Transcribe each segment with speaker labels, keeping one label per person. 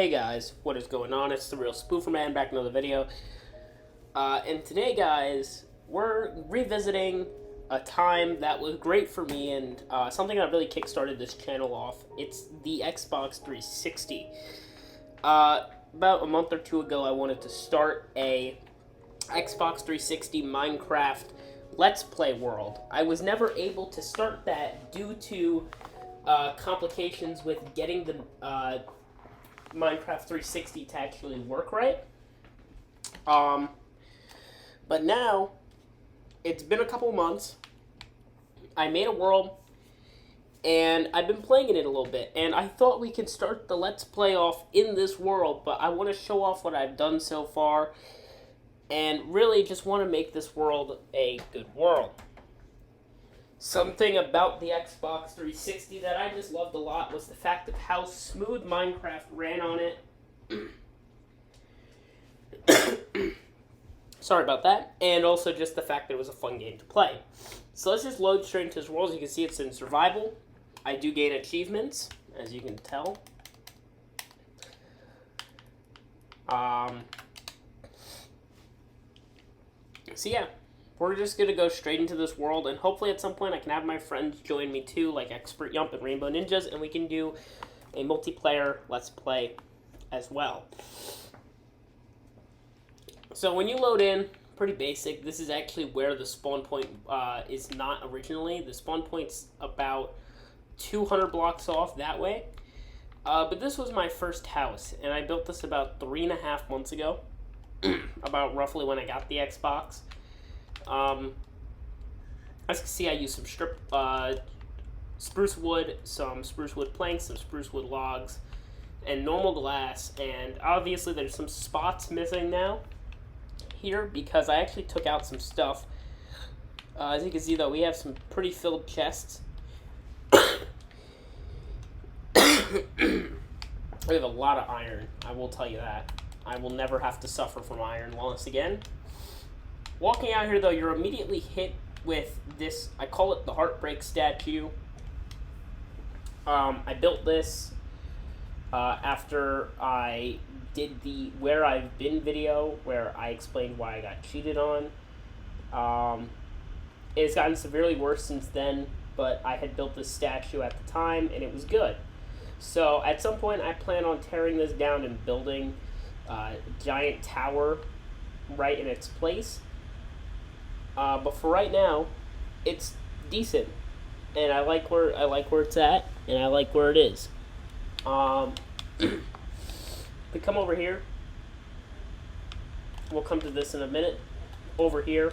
Speaker 1: Hey guys, what is going on? It's the Real Spooferman back in another video. And today, guys, we're revisiting a time that was great for me and something that really kickstarted this channel off. It's the Xbox 360. About a month or two ago, I wanted to start a Xbox 360 Minecraft Let's Play world. I was never able to start that due to complications with getting the Minecraft 360 to actually work right. But now, it's been a couple months. I made a world, and I've been playing in it a little bit. And I thought we could start the Let's Play off in this world, but I want to show off what I've done so far, and really just want to make this world a good world. Something about the Xbox 360 that I just loved a lot was the fact of how smooth Minecraft ran on it. Sorry about that. And also just the fact that it was a fun game to play. So let's just load straight into this world. As you can see, it's in survival. I do gain achievements, as you can tell. So yeah. We're just going to go straight into this world, and hopefully at some point I can have my friends join me too, like Expert Yump and Rainbow Ninjas, and we can do a multiplayer Let's Play as well. So when you load in, pretty basic. This is actually where the spawn point is not originally. The spawn point's about 200 blocks off that way. But this was my first house, and I built this about 3.5 months ago, about roughly when I got the Xbox. As you can see, I used some spruce wood, some spruce wood planks, some spruce wood logs, and normal glass. And obviously there's some spots missing now here because I actually took out some stuff. As you can see, though, we have some pretty filled chests. We have a lot of iron, I will tell you that. I will never have to suffer from iron once again. Walking out here, though, you're immediately hit with this, I call it the Heartbreak statue. I built this after I did the Where I've Been video, where I explained why I got cheated on. It's gotten severely worse since then, but I had built this statue at the time, and it was good. So at some point, I plan on tearing this down and building a giant tower right in its place. But for right now, it's decent, and I like where it's at, and I like where it is. We come over here. We'll come to this in a minute. Over here,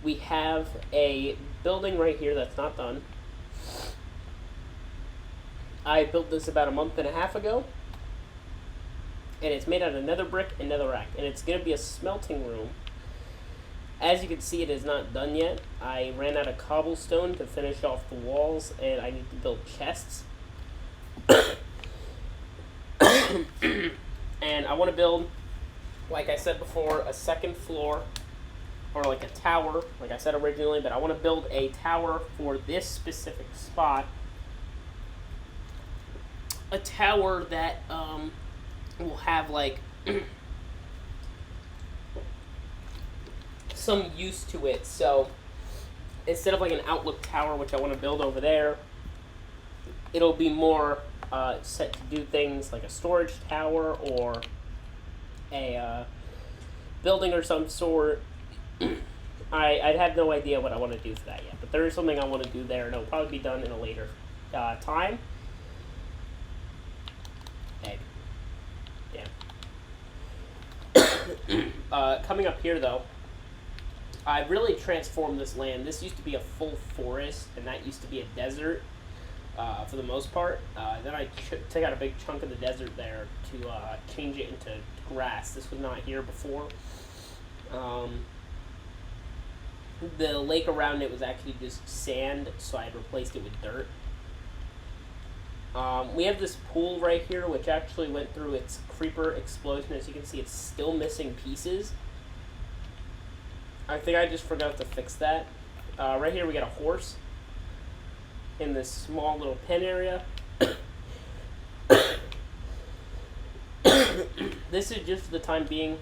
Speaker 1: we have a building right here that's not done. I built this about 1.5 months ago, and it's made out of nether brick and netherrack, and it's going to be a smelting room. As you can see, it is not done yet. I ran out of cobblestone to finish off the walls, and I need to build chests. And I want to build, like I said before, a second floor, or like a tower, like I said originally, but I want to build a tower for this specific spot. A tower that will have, like, some use to it. So instead of like an outlook tower, which I want to build over there, it'll be more set to do things like a storage tower or a building or some sort. I have no idea what I want to do for that yet, but there is something I want to do there, and it'll probably be done in a later time. Egg. Damn. Coming up here, though, I really transformed this land. This used to be a full forest, and that used to be a desert for the most part. Then I took out a big chunk of the desert there to change it into grass. This was not here before. The lake around it was actually just sand, so I had replaced it with dirt. We have this pool right here, which actually went through its creeper explosion. As you can see, it's still missing pieces. I think I just forgot to fix that. Right here we got a horse in this small little pen area. This is just for the time being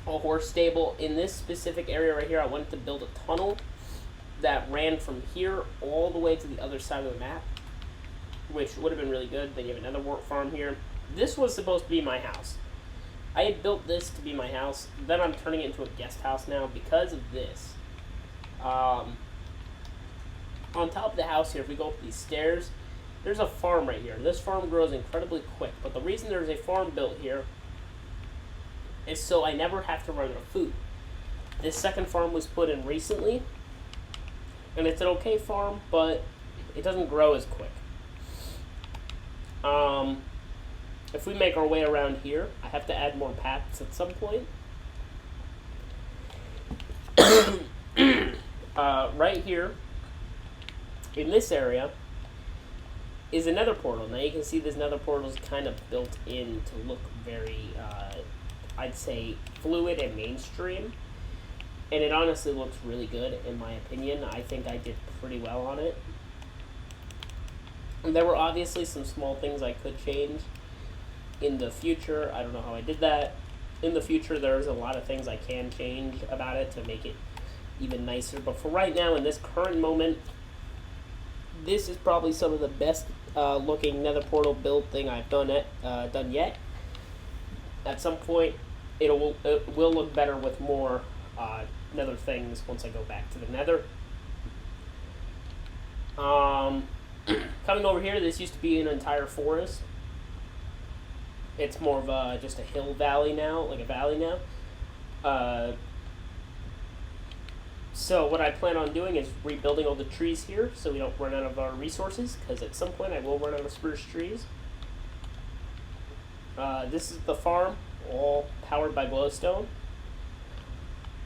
Speaker 1: a horse stable. In this specific area right here, I wanted to build a tunnel that ran from here all the way to the other side of the map, which would have been really good. Then you have another wort farm here. This was supposed to be my house. I had built this to be my house. Then I'm turning it into a guest house now because of this. On top of the house here, if we go up these stairs, there's a farm right here. This farm grows incredibly quick, but the reason there's a farm built here is so I never have to run out of food. This second farm was put in recently, and it's an okay farm, but it doesn't grow as quick. If we make our way around here, I have to add more paths at some point. Right here, in this area, is a nether portal. Now you can see this nether portal is kind of built in to look very, I'd say, fluid and mainstream. And it honestly looks really good, in my opinion. I think I did pretty well on it. And there were obviously some small things I could change in the future. I don't know how I did that. In the future, there's a lot of things I can change about it to make it even nicer. But for right now, in this current moment, this is probably some of the best looking nether portal build thing I've done yet. At some point, it will look better with more nether things once I go back to the nether. Coming over here, this used to be an entire forest. It's more of just a hill valley now, like a valley now. So what I plan on doing is rebuilding all the trees here so we don't run out of our resources, because at some point I will run out of spruce trees. This is the farm, all powered by glowstone,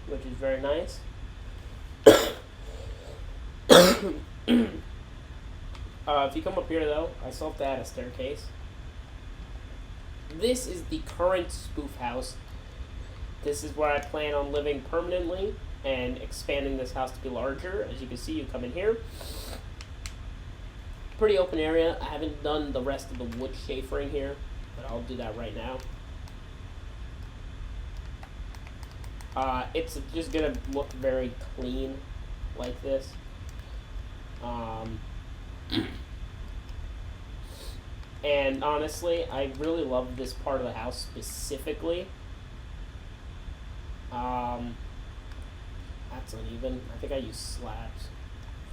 Speaker 1: which is very nice. If you come up here, though, I still have to add a staircase. This is the current spoof house. This is where I plan on living permanently and expanding this house to be larger. As you can see, you come in here. Pretty open area. I haven't done the rest of the wood chafering here, but I'll do that right now. It's just gonna look very clean like this. And honestly, I really love this part of the house specifically. That's uneven. I think I use slabs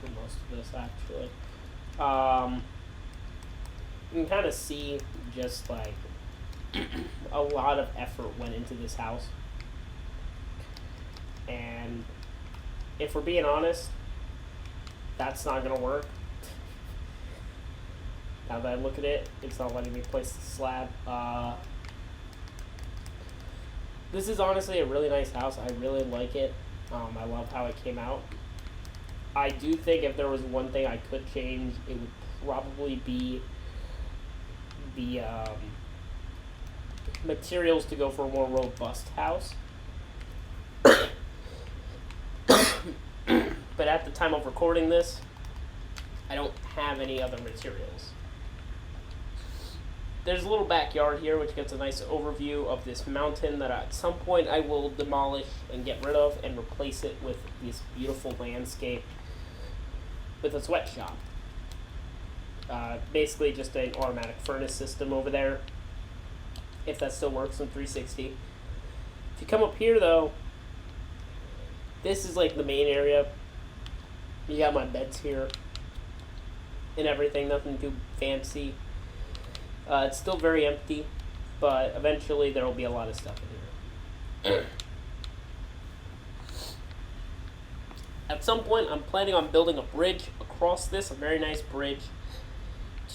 Speaker 1: for most of this, actually. You can kind of see just like a lot of effort went into this house. And if we're being honest, that's not going to work. Now that I look at it, it's not letting me place the slab. This is honestly a really nice house. I really like it. I love how it came out. I do think if there was one thing I could change, it would probably be the materials to go for a more robust house. But at the time of recording this, I don't have any other materials. There's a little backyard here which gets a nice overview of this mountain that at some point I will demolish and get rid of and replace it with this beautiful landscape with a sweatshop. Basically just an automatic furnace system over there, if that still works in 360. If you come up here though, this is like the main area. You got my beds here and everything, nothing too fancy. It's still very empty, but eventually there will be a lot of stuff in here. At some point, I'm planning on building a bridge across this, a very nice bridge,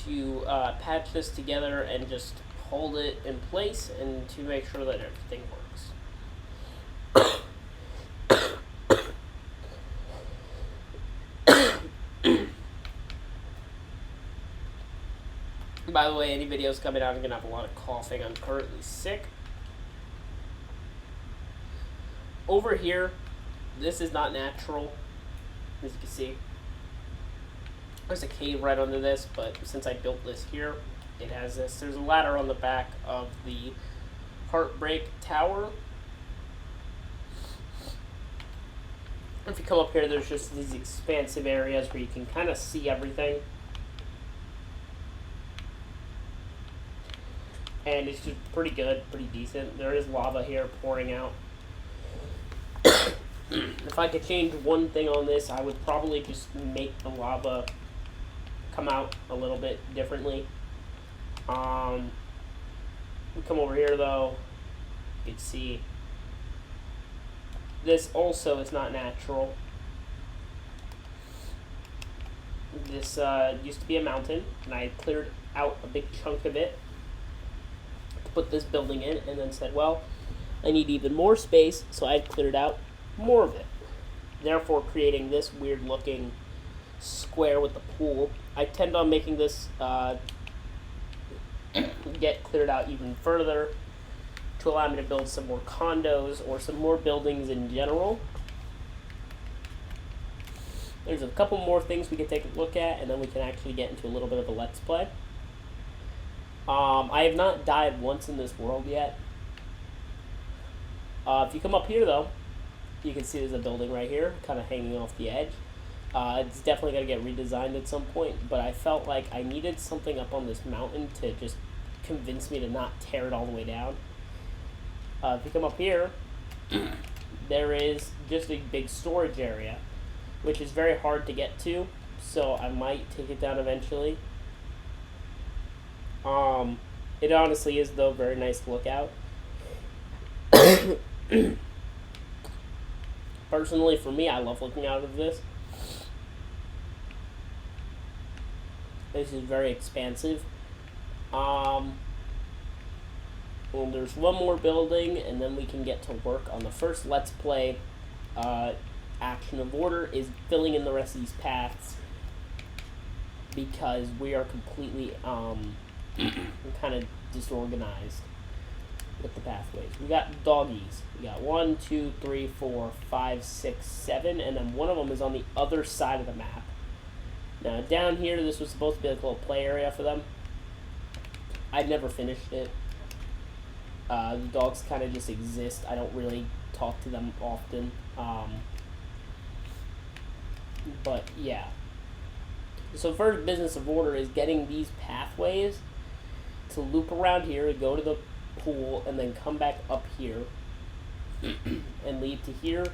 Speaker 1: to patch this together and just hold it in place and to make sure that everything works. By the way, any videos coming out, I'm going to have a lot of coughing. I'm currently sick. Over here, this is not natural, as you can see. There's a cave right under this, but since I built this here, it has this. There's a ladder on the back of the Heartbreak Tower. If you come up here, there's just these expansive areas where you can kind of see everything. And it's just pretty good, pretty decent. There is lava here pouring out. If I could change one thing on this, I would probably just make the lava come out a little bit differently. We come over here though, you can see this also is not natural. This used to be a mountain, and I cleared out a big chunk of it to put this building in, and then said, well, I need even more space, so I cleared out more of it, therefore creating this weird looking square with the pool. I tend on making this get cleared out even further to allow me to build some more condos or some more buildings in general. There's a couple more things we can take a look at, and then we can actually get into a little bit of a let's play. I have not died once in this world yet. If you come up here though, you can see there's a building right here, kind of hanging off the edge. It's definitely going to get redesigned at some point, but I felt like I needed something up on this mountain to just convince me to not tear it all the way down. If you come up here, there is just a big storage area, which is very hard to get to, so I might take it down eventually. It honestly is, though, very nice to look out. Personally, for me, I love looking out of this. This is very expansive. Well, there's one more building, and then we can get to work on the first Let's Play action of order, is filling in the rest of these paths, because we are completely kind of disorganized with the pathways. We got doggies. We got 1, 2, 3, 4, 5, 6, 7, and then one of them is on the other side of the map. Now down here, this was supposed to be like a little play area for them. I never finished it. The dogs kind of just exist. I don't really talk to them often. But yeah. So first business of order is getting these pathways to loop around here, go to the pool, and then come back up here and lead to here,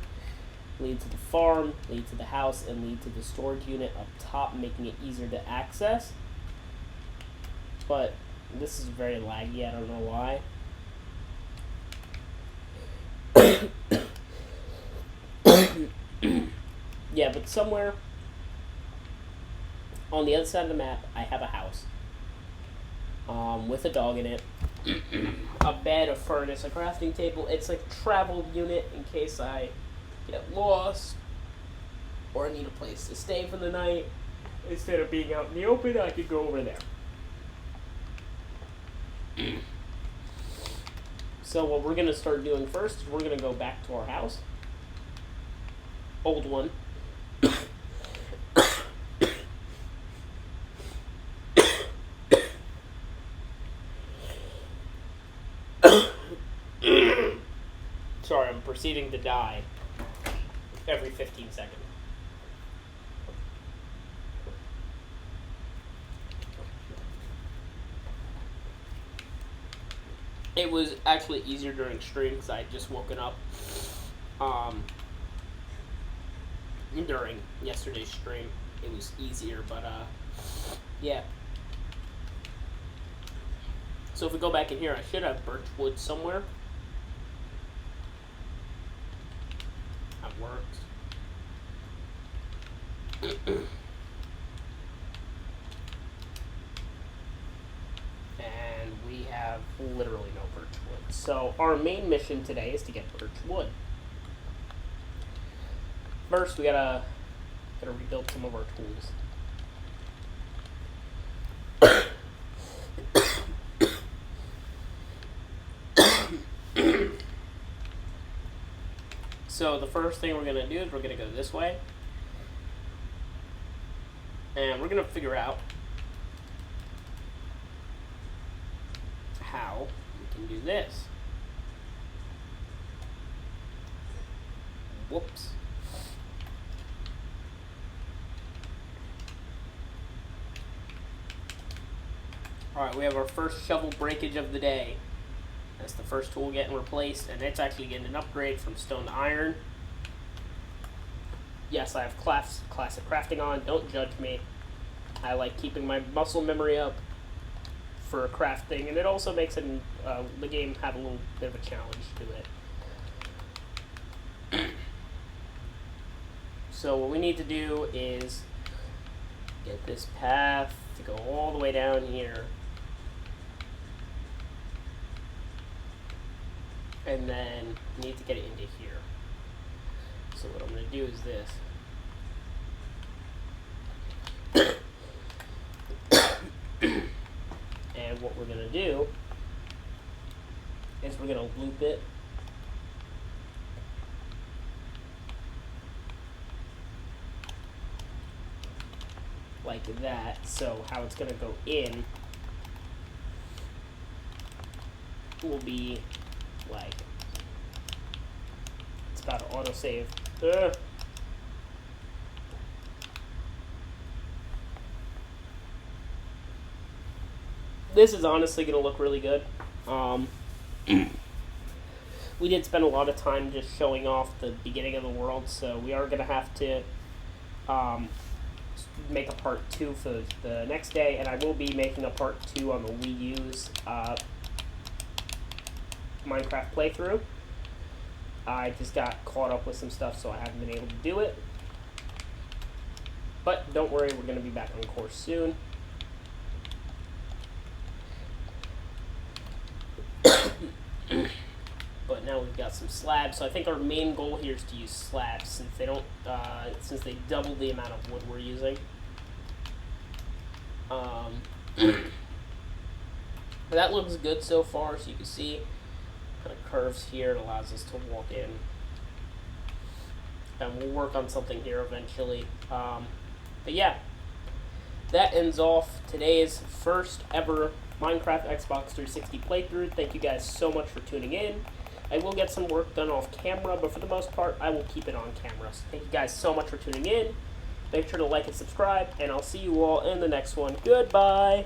Speaker 1: lead to the farm, lead to the house, and lead to the storage unit up top, making it easier to access. But this is very laggy, I don't know why. Yeah, but somewhere on the other side of the map, I have a house with a dog in it, a bed, a furnace, a crafting table. It's like a travel unit in case I get lost or I need a place to stay for the night. Instead of being out in the open, I could go over there. So what we're going to start doing first is we're going to go back to our house. Old one. Sorry, I'm proceeding to die every 15 seconds. It was actually easier during stream because I had just woken up during yesterday's stream. It was easier, but yeah. So if we go back in here, I should have birch wood somewhere. That works. And we have literally no birch wood. So our main mission today is to get birch wood. First, we gotta rebuild some of our tools. So the first thing we're gonna do is we're gonna go this way, and we're gonna figure out how we can do this. Whoops. Alright, we have our first shovel breakage of the day. That's the first tool getting replaced, and it's actually getting an upgrade from stone to iron. Yes, I have classic crafting on. Don't judge me. I like keeping my muscle memory up for crafting, and it also makes it, the game have a little bit of a challenge to it. So what we need to do is get this path to go all the way down here. And then we need to get it into here. So what I'm going to do is this. And what we're going to do is we're going to loop it like that. So how it's going to go in will be like, it's about to autosave. This is honestly going to look really good. We did spend a lot of time just showing off the beginning of the world, so we are going to have to make a part 2 for the next day, and I will be making a part 2 on the Wii U's Minecraft playthrough. I just got caught up with some stuff, so I haven't been able to do it. But don't worry, we're going to be back on course soon. But now we've got some slabs, so I think our main goal here is to use slabs since they don't, since they double the amount of wood we're using. But that looks good so far, so you can see kind of curves here. It allows us to walk in, and we'll work on something here eventually. But yeah, that ends off today's first ever Minecraft Xbox 360 playthrough. Thank you guys so much for tuning in. I will get some work done off camera, but for the most part, I will keep it on camera. So thank you guys so much for tuning in. Make sure to like and subscribe, and I'll see you all in the next one. Goodbye!